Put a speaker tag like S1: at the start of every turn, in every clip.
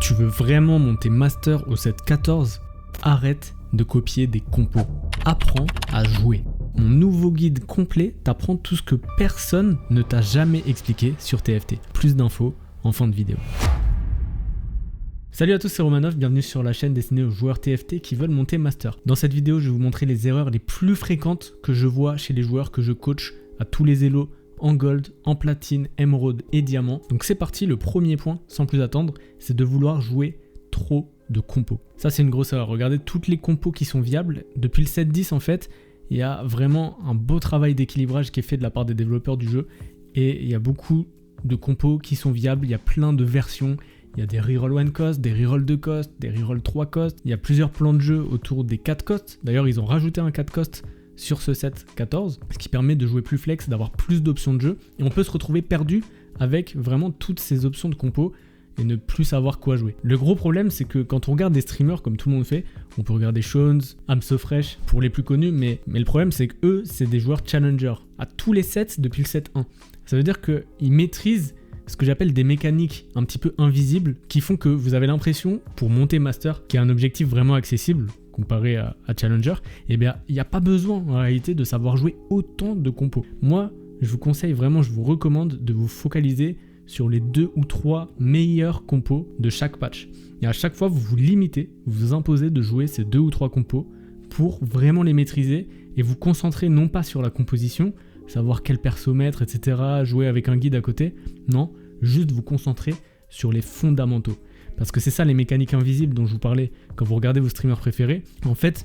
S1: Tu veux vraiment monter master au set 14 ? Arrête de copier des compos. Apprends à jouer. Mon nouveau guide complet t'apprend tout ce que personne ne t'a jamais expliqué sur TFT. Plus d'infos en fin de vidéo. Salut à tous, c'est Romanov, bienvenue sur la chaîne destinée aux joueurs TFT qui veulent monter master. Dans cette vidéo, je vais vous montrer les erreurs les plus fréquentes que je vois chez les joueurs que je coach à tous les élos en gold, en platine, émeraude et diamant. Donc c'est parti, le premier point, sans plus attendre, c'est de vouloir jouer trop de compos. Ça c'est une grosse erreur. Regardez toutes les compos qui sont viables. Depuis le 7-10 en fait, il y a vraiment un beau travail d'équilibrage qui est fait de la part des développeurs du jeu. Et il y a beaucoup de compos qui sont viables, il y a plein de versions. Il y a des reroll 1 cost, des reroll 2 cost, des reroll 3 cost. Il y a plusieurs plans de jeu autour des 4 cost. D'ailleurs, ils ont rajouté un 4 cost sur ce set 14, ce qui permet de jouer plus flex, d'avoir plus d'options de jeu. Et on peut se retrouver perdu avec vraiment toutes ces options de compo et ne plus savoir quoi jouer. Le gros problème, c'est que quand on regarde des streamers comme tout le monde fait, on peut regarder Shones, AmSoFresh pour les plus connus, mais le problème, c'est qu'eux, c'est des joueurs challenger à tous les sets depuis le set 1. Ça veut dire qu'ils maîtrisent ce que j'appelle des mécaniques un petit peu invisibles qui font que vous avez l'impression, pour monter Master, qui est un objectif vraiment accessible comparé à Challenger, eh bien, il n'y a pas besoin en réalité de savoir jouer autant de compos. Moi, je vous conseille vraiment, je vous recommande de vous focaliser sur les 2 ou 3 meilleurs compos de chaque patch. Et à chaque fois, vous vous limitez, vous vous imposez de jouer ces 2 ou 3 compos pour vraiment les maîtriser et vous concentrer non pas sur la composition, savoir quel perso mettre, etc., jouer avec un guide à côté. Non, juste vous concentrer sur les fondamentaux. Parce que c'est ça les mécaniques invisibles dont je vous parlais quand vous regardez vos streamers préférés. En fait,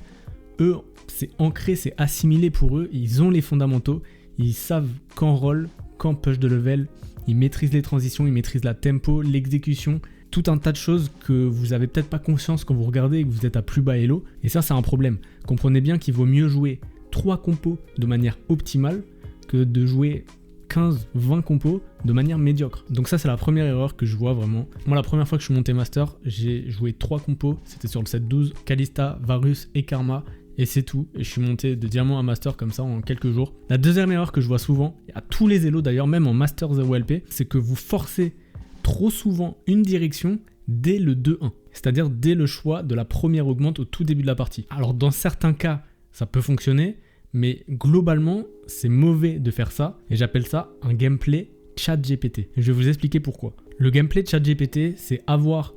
S1: eux, c'est ancré, c'est assimilé pour eux. Ils ont les fondamentaux, ils savent quand roll, quand push de level, ils maîtrisent les transitions, ils maîtrisent la tempo, l'exécution, tout un tas de choses que vous avez peut-être pas conscience quand vous regardez et que vous êtes à plus bas elo. Et ça, c'est un problème. Comprenez bien qu'il vaut mieux jouer 3 compos de manière optimale que de jouer 15-20 compos de manière médiocre. Donc ça, c'est la première erreur que je vois vraiment. Moi, la première fois que je suis monté master, j'ai joué 3 compos, c'était sur le set 12, Kalista, Varus et Karma, et c'est tout. Et je suis monté de diamant à master comme ça en quelques jours. La deuxième erreur que je vois souvent, et à tous les élos d'ailleurs, même en master 0LP, c'est que vous forcez trop souvent une direction dès le 2-1, c'est-à-dire dès le choix de la première augmente au tout début de la partie. Alors dans certains cas, ça peut fonctionner, mais globalement, c'est mauvais de faire ça, et j'appelle ça un gameplay ChatGPT. Je vais vous expliquer pourquoi. Le gameplay ChatGPT, c'est avoir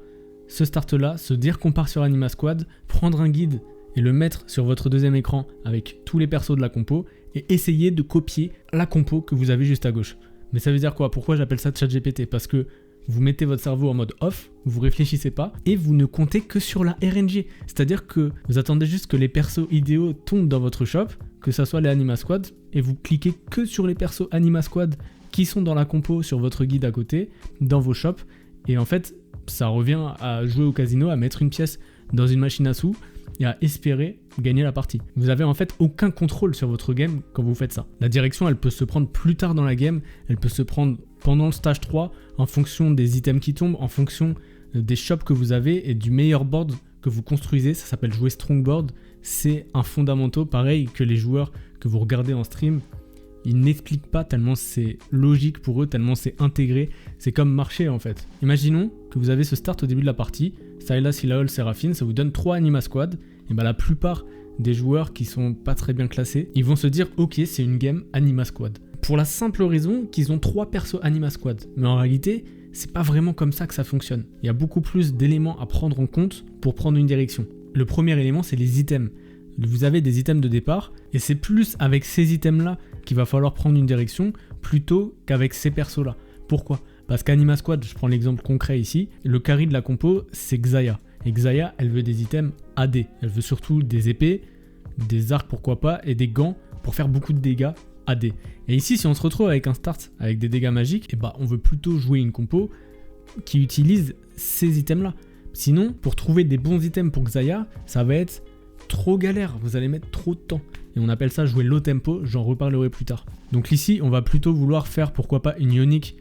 S1: ce start-là, se dire qu'on part sur Anima Squad, prendre un guide et le mettre sur votre deuxième écran avec tous les persos de la compo, et essayer de copier la compo que vous avez juste à gauche. Mais ça veut dire quoi ? Pourquoi j'appelle ça ChatGPT ? Parce que vous mettez votre cerveau en mode off, vous réfléchissez pas et vous ne comptez que sur la RNG. C'est-à-dire que vous attendez juste que les persos idéaux tombent dans votre shop, que ça soit les Anima Squad, et vous cliquez que sur les persos Anima Squad qui sont dans la compo sur votre guide à côté, dans vos shops. Et en fait, ça revient à jouer au casino, à mettre une pièce dans une machine à sous et à espérer gagner la partie. Vous avez en fait aucun contrôle sur votre game quand vous faites ça. La direction, elle peut se prendre plus tard dans la game, elle peut se prendre pendant le stage 3, en fonction des items qui tombent, en fonction des shops que vous avez et du meilleur board que vous construisez. Ça s'appelle jouer strong board. C'est un fondamental, pareil que les joueurs que vous regardez en stream. Ils n'expliquent pas tellement c'est logique pour eux, tellement c'est intégré. C'est comme marcher en fait. Imaginons que vous avez ce start au début de la partie. Sylas, Silaol, Seraphine, ça vous donne 3 Anima Squad. Et bien la plupart des joueurs qui sont pas très bien classés, ils vont se dire ok, c'est une game Anima Squad. Pour la simple raison qu'ils ont 3 persos Anima Squad. Mais en réalité, c'est pas vraiment comme ça que ça fonctionne. Il y a beaucoup plus d'éléments à prendre en compte pour prendre une direction. Le premier élément, c'est les items. Vous avez des items de départ, et c'est plus avec ces items-là qu'il va falloir prendre une direction, plutôt qu'avec ces persos-là. Pourquoi ? Parce qu'Anima Squad, je prends l'exemple concret ici, le carry de la compo, c'est Xayah. Et Xayah, elle veut des items AD. Elle veut surtout des épées, des arcs pourquoi pas, et des gants pour faire beaucoup de dégâts AD. Et ici, si on se retrouve avec un start avec des dégâts magiques, et bah on veut plutôt jouer une compo qui utilise ces items-là. Sinon, pour trouver des bons items pour Xayah, ça va être trop galère, vous allez mettre trop de temps. Et on appelle ça jouer low tempo, j'en reparlerai plus tard. Donc ici, on va plutôt vouloir faire pourquoi pas une Ionic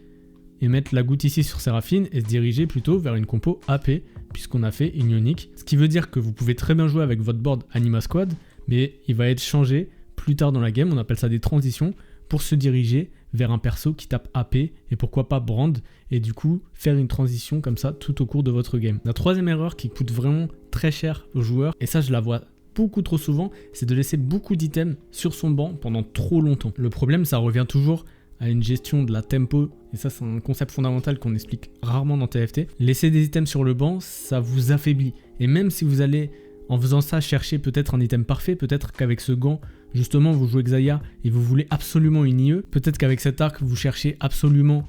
S1: et mettre la goutte ici sur Séraphine et se diriger plutôt vers une compo AP, puisqu'on a fait une Ionic. Ce qui veut dire que vous pouvez très bien jouer avec votre board Anima Squad, mais il va être changé plus tard dans la game, on appelle ça des transitions, pour se diriger vers un perso qui tape AP et pourquoi pas Brand et du coup faire une transition comme ça tout au cours de votre game. La troisième erreur qui coûte vraiment très cher aux joueurs, et ça je la vois beaucoup trop souvent, c'est de laisser beaucoup d'items sur son banc pendant trop longtemps. Le problème, ça revient toujours à une gestion de la tempo, et ça c'est un concept fondamental qu'on explique rarement dans TFT. Laisser des items sur le banc, ça vous affaiblit. Et même si vous allez, en faisant ça, chercher peut-être un item parfait, peut-être qu'avec ce gant, justement, vous jouez Xayah et vous voulez absolument une IE, peut-être qu'avec cet arc, vous cherchez absolument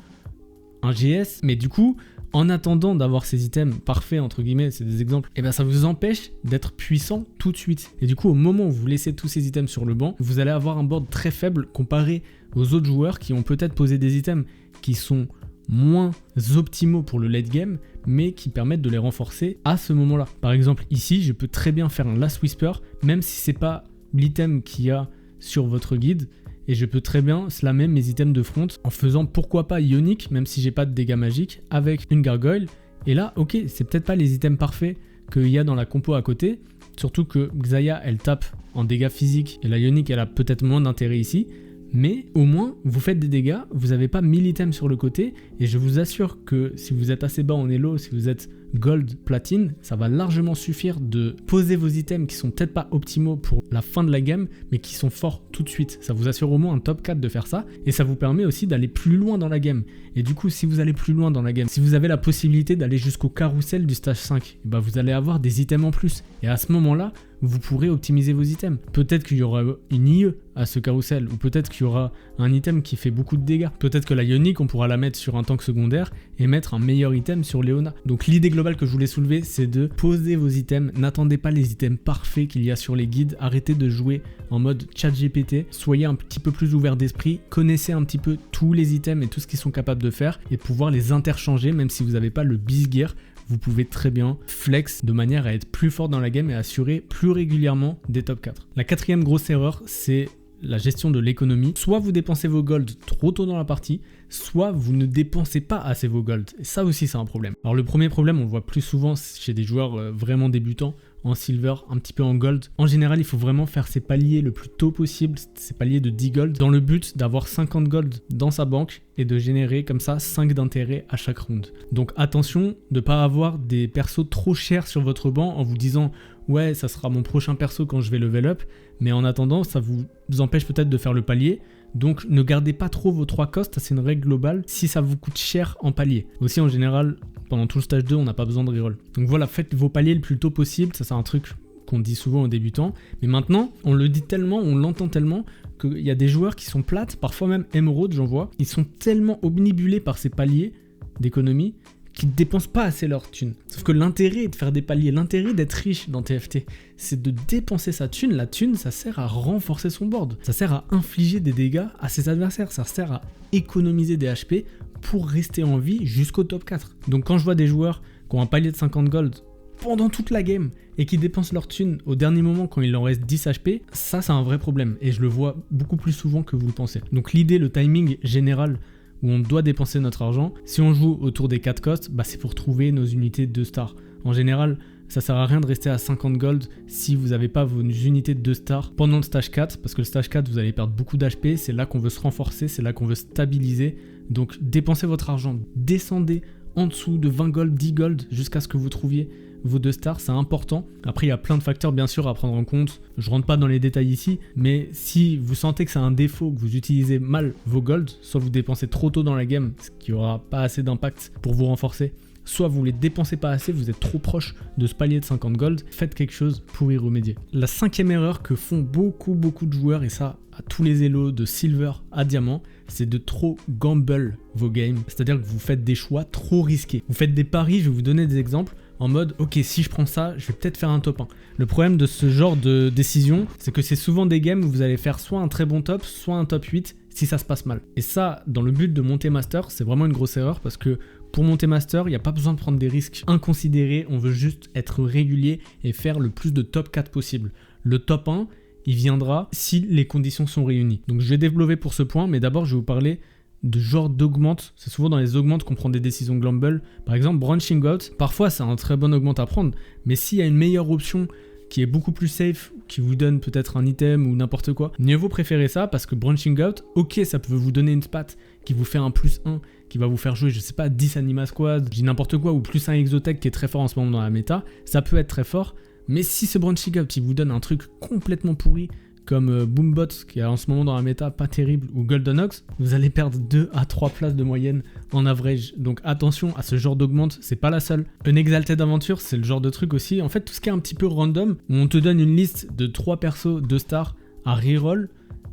S1: un GS, mais du coup, en attendant d'avoir ces items parfaits, entre guillemets, c'est des exemples, et bien ça vous empêche d'être puissant tout de suite. Et du coup, au moment où vous laissez tous ces items sur le banc, vous allez avoir un board très faible comparé aux autres joueurs qui ont peut-être posé des items qui sont moins optimaux pour le late game, mais qui permettent de les renforcer à ce moment-là. Par exemple, ici, je peux très bien faire un Last Whisper, même si c'est pas l'item qu'il y a sur votre guide, et je peux très bien slammer mes items de front en faisant pourquoi pas Ionic, même si j'ai pas de dégâts magiques, avec une gargoyle. Et là, ok, c'est peut-être pas les items parfaits qu'il y a dans la compo à côté, surtout que Xayah, elle tape en dégâts physiques, et la Ionic, elle a peut-être moins d'intérêt ici, mais au moins, vous faites des dégâts, vous n'avez pas 1000 items sur le côté, et je vous assure que si vous êtes assez bas en elo, si vous êtes gold, platine, ça va largement suffire de poser vos items qui sont peut-être pas optimaux pour la fin de la game, mais qui sont forts tout de suite. Ça vous assure au moins un top 4 de faire ça, et ça vous permet aussi d'aller plus loin dans la game. Et du coup, si vous allez plus loin dans la game, si vous avez la possibilité d'aller jusqu'au carrousel du stage 5, bah vous allez avoir des items en plus. Et à ce moment-là, vous pourrez optimiser vos items. Peut-être qu'il y aura une IE à ce carrousel, ou peut-être qu'il y aura un item qui fait beaucoup de dégâts. Peut-être que la Ionic, on pourra la mettre sur un tank secondaire et mettre un meilleur item sur Leona. Donc l'idée globale que je voulais soulever, c'est de poser vos items. N'attendez pas les items parfaits qu'il y a sur les guides. Arrêtez de jouer en mode chat GPT. Soyez un petit peu plus ouvert d'esprit. Connaissez un petit peu tous les items et tout ce qu'ils sont capables de faire et pouvoir les interchanger, même si vous n'avez pas le bis gear. Vous pouvez très bien flex de manière à être plus fort dans la game et assurer plus régulièrement des top 4. La quatrième grosse erreur, c'est la gestion de l'économie. Soit vous dépensez vos golds trop tôt dans la partie, soit vous ne dépensez pas assez vos golds. Et ça aussi, c'est un problème. Alors le premier problème, on le voit plus souvent chez des joueurs vraiment débutants, en silver, un petit peu en gold. En général, il faut vraiment faire ses paliers le plus tôt possible, ses paliers de 10 gold, dans le but d'avoir 50 gold dans sa banque et de générer comme ça 5 d'intérêt à chaque round. Donc attention de ne pas avoir des persos trop chers sur votre banc en vous disant « ouais, ça sera mon prochain perso quand je vais level up », mais en attendant, ça vous empêche peut-être de faire le palier. Donc ne gardez pas trop vos 3 costs, c'est une règle globale, si ça vous coûte cher en palier. Aussi en général, pendant tout le stage 2, on n'a pas besoin de reroll. Donc voilà, faites vos paliers le plus tôt possible, ça c'est un truc qu'on dit souvent aux débutants. Mais maintenant, on le dit tellement, on l'entend tellement, qu'il y a des joueurs qui sont plates, parfois même émeraude, j'en vois, ils sont tellement omnibulés par ces paliers d'économie qui ne dépensent pas assez leur thune. Sauf que l'intérêt de faire des paliers, l'intérêt d'être riche dans TFT, c'est de dépenser sa thune. La thune, ça sert à renforcer son board. Ça sert à infliger des dégâts à ses adversaires. Ça sert à économiser des HP pour rester en vie jusqu'au top 4. Donc quand je vois des joueurs qui ont un palier de 50 gold pendant toute la game et qui dépensent leur thune au dernier moment quand il leur reste 10 HP, ça c'est un vrai problème. Et je le vois beaucoup plus souvent que vous le pensez. Donc l'idée, le timing général où on doit dépenser notre argent, si on joue autour des 4 costs, bah c'est pour trouver nos unités de 2 stars. En général, ça sert à rien de rester à 50 gold si vous n'avez pas vos unités de 2 stars pendant le stage 4, parce que le stage 4, vous allez perdre beaucoup d'HP, c'est là qu'on veut se renforcer, c'est là qu'on veut stabiliser. Donc dépensez votre argent, descendez en dessous de 20 gold, 10 gold, jusqu'à ce que vous trouviez vos 2 stars, c'est important. Après, il y a plein de facteurs bien sûr à prendre en compte. Je rentre pas dans les détails ici, mais si vous sentez que c'est un défaut, que vous utilisez mal vos golds, soit vous dépensez trop tôt dans la game, ce qui aura pas assez d'impact pour vous renforcer, soit vous les dépensez pas assez, vous êtes trop proche de ce palier de 50 gold, faites quelque chose pour y remédier. La cinquième erreur que font beaucoup de joueurs, et ça à tous les élos de silver à diamant, c'est de trop gamble vos games, c'est-à-dire que vous faites des choix trop risqués. Vous faites des paris, je vais vous donner des exemples, en mode ok, si je prends ça, je vais peut-être faire un top 1. Le problème de ce genre de décision, c'est que c'est souvent des games où vous allez faire soit un très bon top, soit un top 8 si ça se passe mal. Et ça, dans le but de monter master, c'est vraiment une grosse erreur parce que pour monter master, il n'y a pas besoin de prendre des risques inconsidérés, on veut juste être régulier et faire le plus de top 4 possible. Le top 1, il viendra si les conditions sont réunies. Donc je vais développer pour ce point, mais d'abord je vais vous parler de genre d'augmente. C'est souvent dans les augmentes qu'on prend des décisions gamble. Par exemple, branching out, parfois c'est un très bon augmente à prendre, mais s'il y a une meilleure option qui est beaucoup plus safe, qui vous donne peut-être un item ou n'importe quoi, mieux vaut préférer ça parce que Branching Out, ok, ça peut vous donner une spat qui vous fait un +1, qui va vous faire jouer, je sais pas, 10 Anima Squad, je dis n'importe quoi, ou +1 Exotech qui est très fort en ce moment dans la méta, ça peut être très fort, mais si ce Branching Out, il vous donne un truc complètement pourri, comme Boombot, qui est en ce moment dans la méta pas terrible, ou Golden Ox, vous allez perdre 2 à 3 places de moyenne en average. Donc attention à ce genre d'augmente, c'est pas la seule. Une Exalted Aventure, c'est le genre de truc aussi. En fait, tout ce qui est un petit peu random, où on te donne une liste de 3 persos, 2 stars à reroll,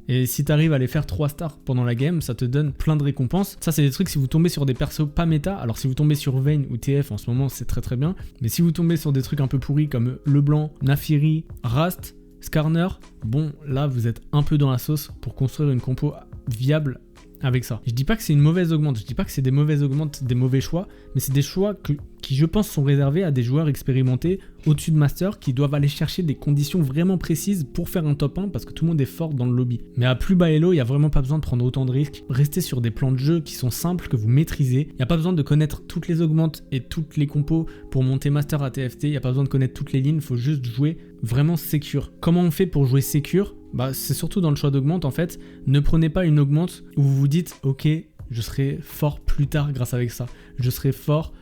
S1: et si tu arrives à les faire 3 stars pendant la game, ça te donne plein de récompenses. Ça, c'est des trucs si vous tombez sur des persos pas méta. Alors, si vous tombez sur Vayne ou TF en ce moment, c'est très très bien. Mais si vous tombez sur des trucs un peu pourris comme Leblanc, Naafiri, Rast, Skarner, bon, là, vous êtes un peu dans la sauce pour construire une compo viable avec ça. Je dis pas que c'est une mauvaise augmente, je dis pas que c'est des mauvaises augmentes, des mauvais choix, mais c'est des choix qui, je pense, sont réservés à des joueurs expérimentés au-dessus de Master qui doivent aller chercher des conditions vraiment précises pour faire un top 1 parce que tout le monde est fort dans le lobby. Mais à plus bas elo, il n'y a vraiment pas besoin de prendre autant de risques. Restez sur des plans de jeu qui sont simples, que vous maîtrisez. Il n'y a pas besoin de connaître toutes les augmentes et toutes les compos pour monter Master à TFT. Il n'y a pas besoin de connaître toutes les lignes, il faut juste jouer vraiment secure. Comment on fait pour jouer secure ? Bah, c'est surtout dans le choix d'augmente en fait. Ne prenez pas une augmente où vous vous dites ok, je serai fort plus tard grâce avec ça. Je serai fort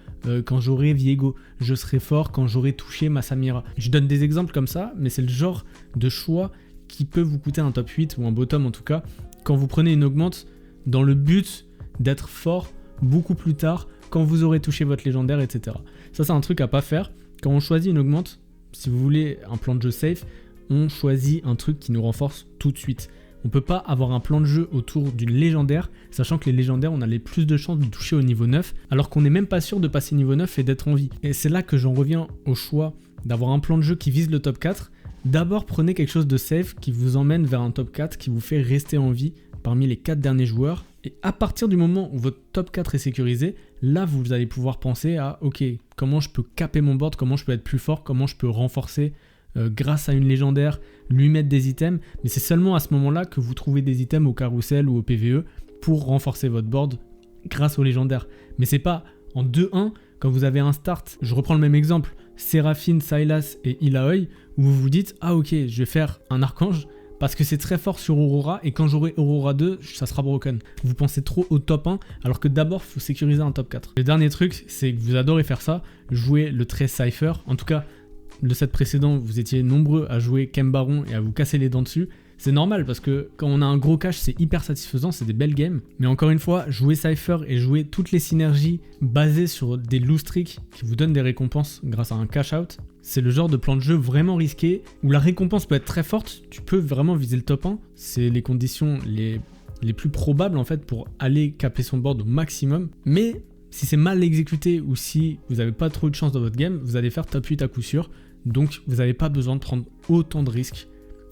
S1: quand j'aurai Viego. Je serai fort quand j'aurai touché ma Samira. Je donne des exemples comme ça, mais c'est le genre de choix qui peut vous coûter un top 8 ou un bottom en tout cas quand vous prenez une augmente dans le but d'être fort beaucoup plus tard quand vous aurez touché votre légendaire, etc. Ça, c'est un truc à pas faire. Quand on choisit une augmente, si vous voulez un plan de jeu safe, on choisit un truc qui nous renforce tout de suite. On peut pas avoir un plan de jeu autour d'une légendaire, sachant que les légendaires, on a les plus de chances de toucher au niveau 9, alors qu'on n'est même pas sûr de passer niveau 9 et d'être en vie. Et c'est là que j'en reviens au choix d'avoir un plan de jeu qui vise le top 4. D'abord, prenez quelque chose de safe qui vous emmène vers un top 4, qui vous fait rester en vie parmi les 4 derniers joueurs. Et à partir du moment où votre top 4 est sécurisé, là, vous allez pouvoir penser à, ok, comment je peux caper mon board, comment je peux être plus fort, comment je peux renforcer grâce à une légendaire, lui mettre des items, mais c'est seulement à ce moment-là que vous trouvez des items au carrousel ou au PVE pour renforcer votre board grâce aux légendaires. Mais c'est pas en 2-1 quand vous avez un start, je reprends le même exemple, Séraphine, Sylas et Ilaoi, où vous vous dites ah ok, je vais faire un archange parce que c'est très fort sur Aurora et quand j'aurai Aurora 2, ça sera broken. Vous pensez trop au top 1 alors que d'abord il faut sécuriser un top 4. Le dernier truc, c'est que vous adorez faire ça, jouer le trait Cypher, en tout cas le set précédent, vous étiez nombreux à jouer Kem Baron et à vous casser les dents dessus. C'est normal parce que quand on a un gros cash, c'est hyper satisfaisant, c'est des belles games. Mais encore une fois, jouer Cypher et jouer toutes les synergies basées sur des loose tricks qui vous donnent des récompenses grâce à un cash out, c'est le genre de plan de jeu vraiment risqué où la récompense peut être très forte, tu peux vraiment viser le top 1. C'est les conditions les plus probables en fait pour aller caper son board au maximum. Mais si c'est mal exécuté ou si vous n'avez pas trop de chance dans votre game, vous allez faire top 8 à coup sûr. Donc vous n'avez pas besoin de prendre autant de risques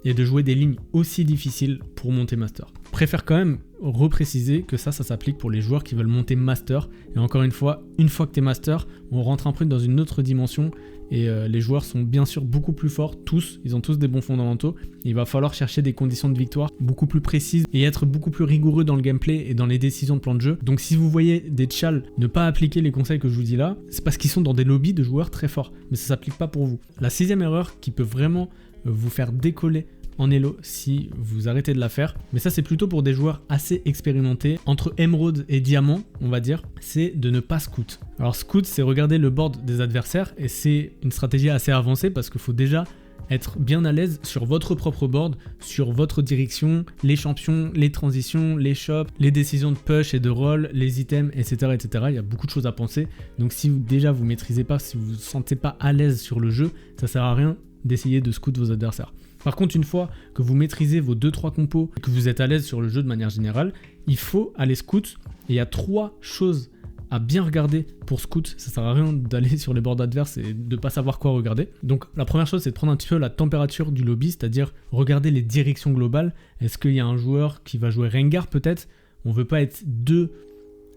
S1: et de jouer des lignes aussi difficiles pour monter Master. Je préfère quand même repréciser que ça s'applique pour les joueurs qui veulent monter Master. Et encore une fois que tu es Master, on rentre un peu dans une autre dimension et les joueurs sont bien sûr beaucoup plus forts, tous, ils ont tous des bons fondamentaux. Il va falloir chercher des conditions de victoire beaucoup plus précises et être beaucoup plus rigoureux dans le gameplay et dans les décisions de plan de jeu. Donc si vous voyez des tchals ne pas appliquer les conseils que je vous dis là, c'est parce qu'ils sont dans des lobbies de joueurs très forts, mais ça s'applique pas pour vous. La 6e erreur qui peut vraiment vous faire décoller en elo si vous arrêtez de la faire, mais ça c'est plutôt pour des joueurs assez expérimentés, entre émeraude et diamant on va dire, c'est de ne pas scout. Alors scout c'est regarder le board des adversaires et c'est une stratégie assez avancée parce qu'il faut déjà être bien à l'aise sur votre propre board, sur votre direction, les champions, les transitions, les shops, les décisions de push et de roll, les items, etc. etc. Il y a beaucoup de choses à penser, donc si déjà vous maîtrisez pas, si vous vous sentez pas à l'aise sur le jeu, ça sert à rien d'essayer de scout vos adversaires. Par contre, une fois que vous maîtrisez vos 2-3 compos et que vous êtes à l'aise sur le jeu de manière générale, il faut aller scout. Et il y a 3 choses à bien regarder pour scout. Ça sert à rien d'aller sur les boards adverses et de pas savoir quoi regarder. Donc la première chose, c'est de prendre un petit peu la température du lobby, c'est-à-dire regarder les directions globales. Est-ce qu'il y a un joueur qui va jouer Rengar peut-être ? On veut pas être 2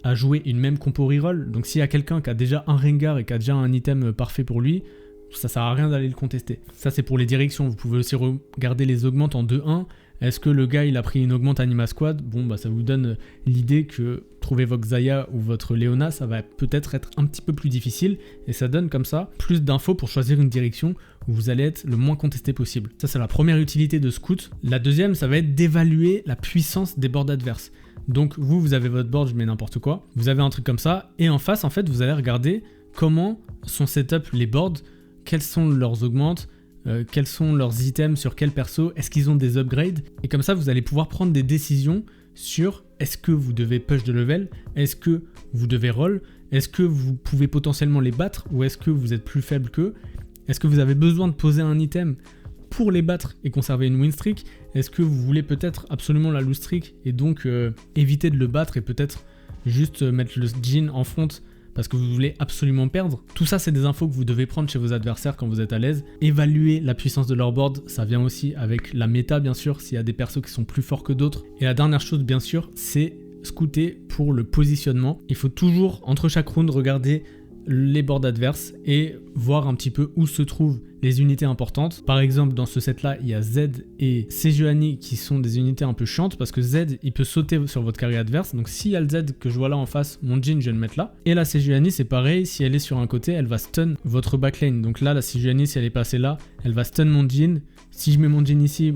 S1: à jouer une même compo reroll. Donc s'il y a quelqu'un qui a déjà un Rengar et qui a déjà un item parfait pour lui, ça sert à rien d'aller le contester. Ça c'est pour les directions. Vous pouvez aussi regarder les augmentes en 2-1. Est-ce que le gars il a pris une augmente Anima Squad? Bon bah ça vous donne l'idée que trouver votre Xayah ou votre Leona ça va peut-être être un petit peu plus difficile et ça donne comme ça plus d'infos pour choisir une direction où vous allez être le moins contesté possible. Ça c'est la première utilité de Scout. La deuxième ça va être d'évaluer la puissance des boards adverses. Donc vous avez votre board, je mets n'importe quoi, vous avez un truc comme ça et en face en fait vous allez regarder comment sont setup les boards, quelles sont leurs augmentes, quels sont leurs items sur quel perso, est-ce qu'ils ont des upgrades, et comme ça vous allez pouvoir prendre des décisions sur est-ce que vous devez push de level, est-ce que vous devez roll, est-ce que vous pouvez potentiellement les battre ou est-ce que vous êtes plus faible qu'eux, est-ce que vous avez besoin de poser un item pour les battre et conserver une win streak, est-ce que vous voulez peut-être absolument la lose streak et donc éviter de le battre et peut-être juste mettre le Jhin en front parce que vous voulez absolument perdre. Tout ça, c'est des infos que vous devez prendre chez vos adversaires quand vous êtes à l'aise. Évaluer la puissance de leur board, ça vient aussi avec la méta, bien sûr, s'il y a des persos qui sont plus forts que d'autres. Et la dernière chose, bien sûr, c'est scouter pour le positionnement. Il faut toujours, entre chaque round, regarder les boards adverses et voir un petit peu où se trouvent les unités importantes. Par exemple, dans ce set là, il y a Z et Sejuani qui sont des unités un peu chiantes parce que Z, il peut sauter sur votre carré adverse. Donc s'il y a le Z que je vois là en face, mon Jhin, je vais le mettre là. Et la Sejuani, c'est pareil, si elle est sur un côté, elle va stun votre backlane. Donc là, la Sejuani, si elle est placée là, elle va stun mon Jhin. Si je mets mon Jhin ici,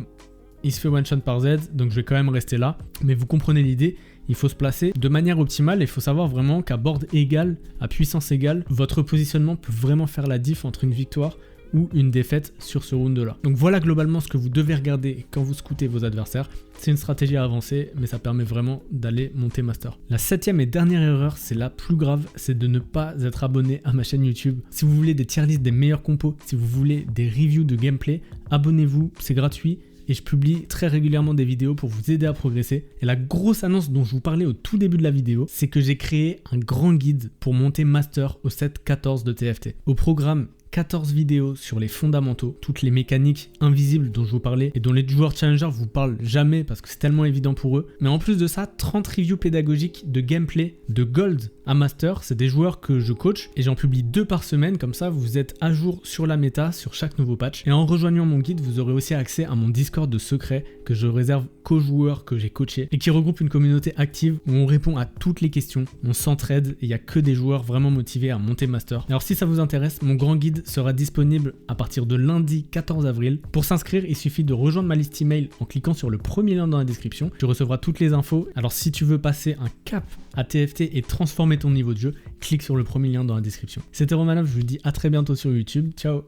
S1: il se fait one shot par Z, donc je vais quand même rester là. Mais vous comprenez l'idée, il faut se placer de manière optimale et il faut savoir vraiment qu'à board égal, à puissance égale, votre positionnement peut vraiment faire la diff entre une victoire ou une défaite sur ce round là. Donc voilà globalement ce que vous devez regarder quand vous scoutez vos adversaires. C'est une stratégie à avancer, mais ça permet vraiment d'aller monter master. La 7e et dernière erreur, c'est la plus grave, c'est de ne pas être abonné à ma chaîne YouTube. Si vous voulez des tier lists des meilleurs compos, si vous voulez des reviews de gameplay, abonnez-vous, c'est gratuit. Et je publie très régulièrement des vidéos pour vous aider à progresser. Et la grosse annonce dont je vous parlais au tout début de la vidéo, c'est que j'ai créé un grand guide pour monter master au set 14 de TFT. Au programme, 14 vidéos sur les fondamentaux, toutes les mécaniques invisibles dont je vous parlais et dont les joueurs challengers vous parlent jamais parce que c'est tellement évident pour eux. Mais en plus de ça, 30 reviews pédagogiques de gameplay de Gold à Master. C'est des joueurs que je coach et j'en publie 2 par semaine. Comme ça, vous êtes à jour sur la méta, sur chaque nouveau patch. Et en rejoignant mon guide, vous aurez aussi accès à mon Discord de secret que je réserve qu'aux joueurs que j'ai coachés et qui regroupe une communauté active où on répond à toutes les questions, on s'entraide et il n'y a que des joueurs vraiment motivés à monter Master. Alors si ça vous intéresse, mon grand guide sera disponible à partir de lundi 14 avril. Pour s'inscrire, il suffit de rejoindre ma liste email en cliquant sur le premier lien dans la description. Tu recevras toutes les infos. Alors si tu veux passer un cap à TFT et transformer ton niveau de jeu, clique sur le premier lien dans la description. C'était Romanov, je vous dis à très bientôt sur YouTube. Ciao.